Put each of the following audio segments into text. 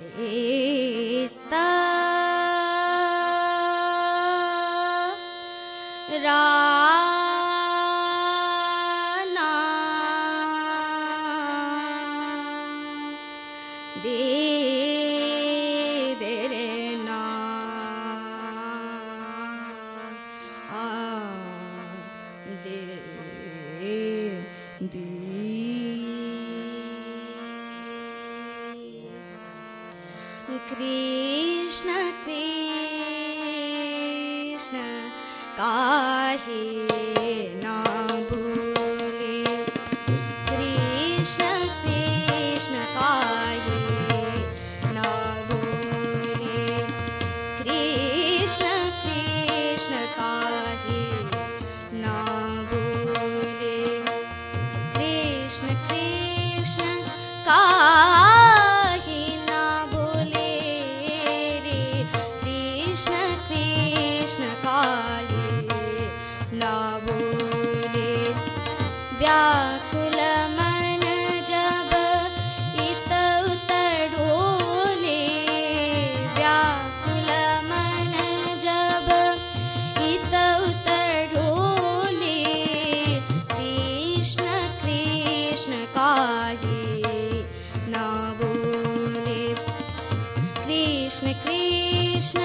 देता राना दे दे रे ना आ दे दी कृष्ण कृष्ण काहे ना भूले कृष्ण कृष्ण काहे ना भूले कृष्ण कृष्ण काहे ना भूले कृष्ण कृष्ण काहे ना भूले रे कृष्ण कृष्ण काहे ना भूले व्याकुल मन जब इत उत डोले व्याकुल मन जब इत उत डोले कृष्ण कृष्ण काहे ना बोले कृष्ण कृष्ण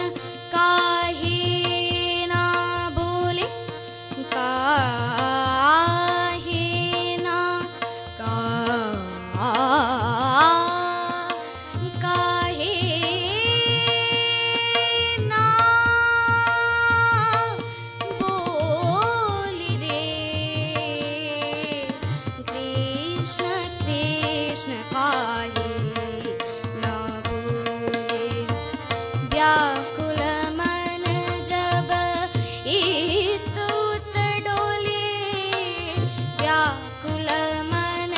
काहे ना बोले काहे ना काहे ना बोली रे कृष्ण कृष्ण काहे ना बोले व्याकुल मन जब इत उत डोले व्याकुल मन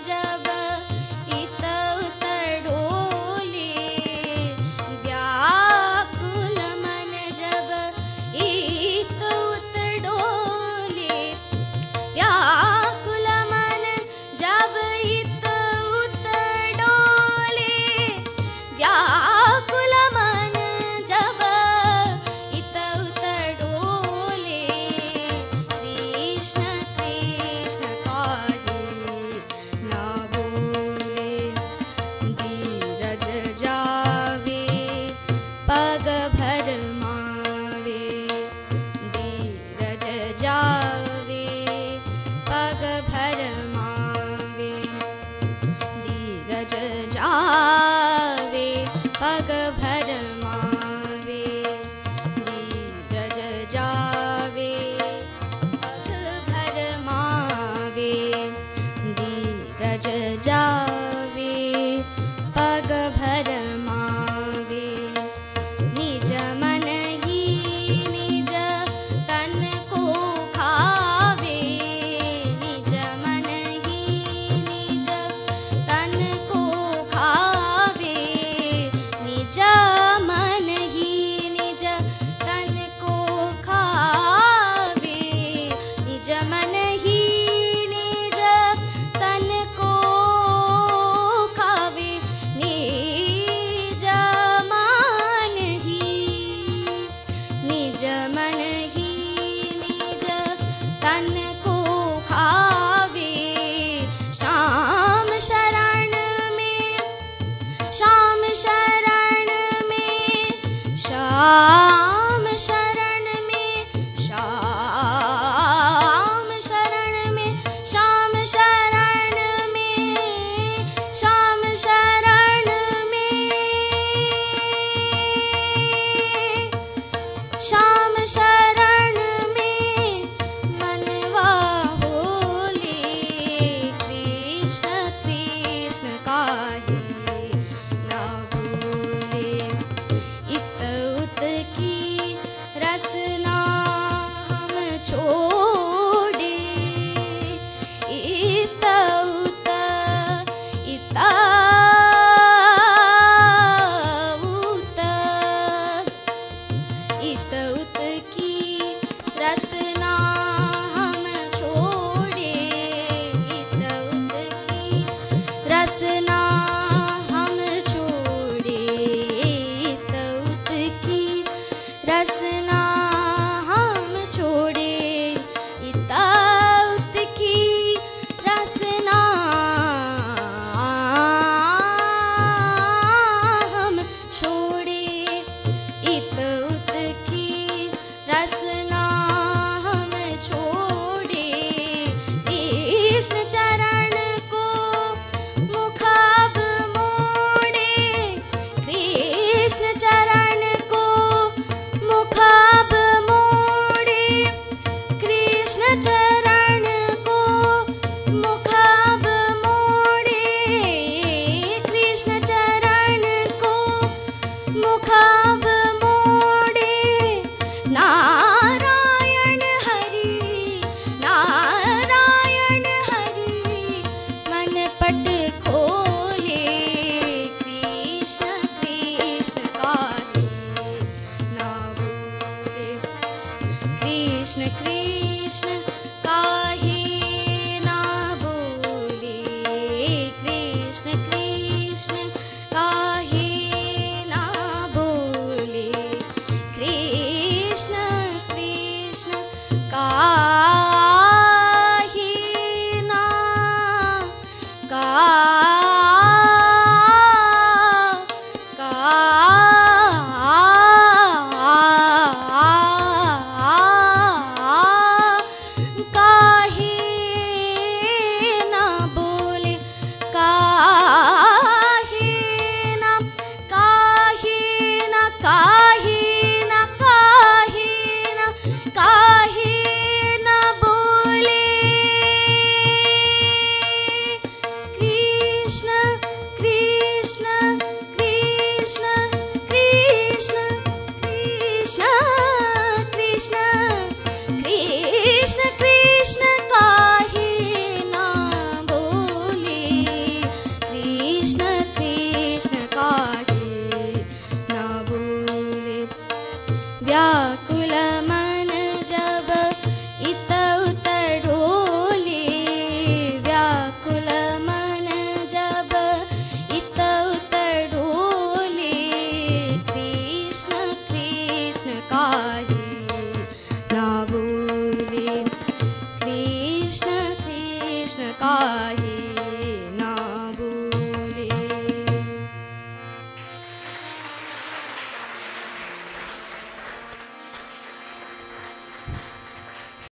जब इत उत डोले व्याकुल मन जब इत उत डोले व्याकुल मन जब इत उत डोले व्याकुल मन जब इत उत डोले कृष्ण कृष्ण काहे ना बोले धीरज जावे पग भर मावे धीरज जावे पग भर मावे धीरज जावे पग भर मावे धीरज जावे पग भर मावे धीरज जावे पग भर मावे निज मन ही निज तन को खावे निज मन ही निज तन को खावे निज मन ही निज तन को खावे निज मन ही निज तन को खोले कृष्ण कृष्ण काहे ना बोले कृष्ण कृष्ण काहे ना बोले कृष्ण कृष्ण काहे ना बोले कृष्ण कृष्ण काहे ना का काहे ना बोले काहे ना काहे ना काहे ना काहे ना काहे ना बोले कृष्ण कृष्ण कृष्ण कृष्ण कृष्ण कृष्ण कृष्ण कृष्ण काहे ना बोले कृष्ण कृष्ण काहे ना बोले व्याकुल मन जब इत उत डोले व्याकुल मन जब इत उत डोले कृष्ण कृष्ण काहे ना बोले कृष्ण कृष्ण काहे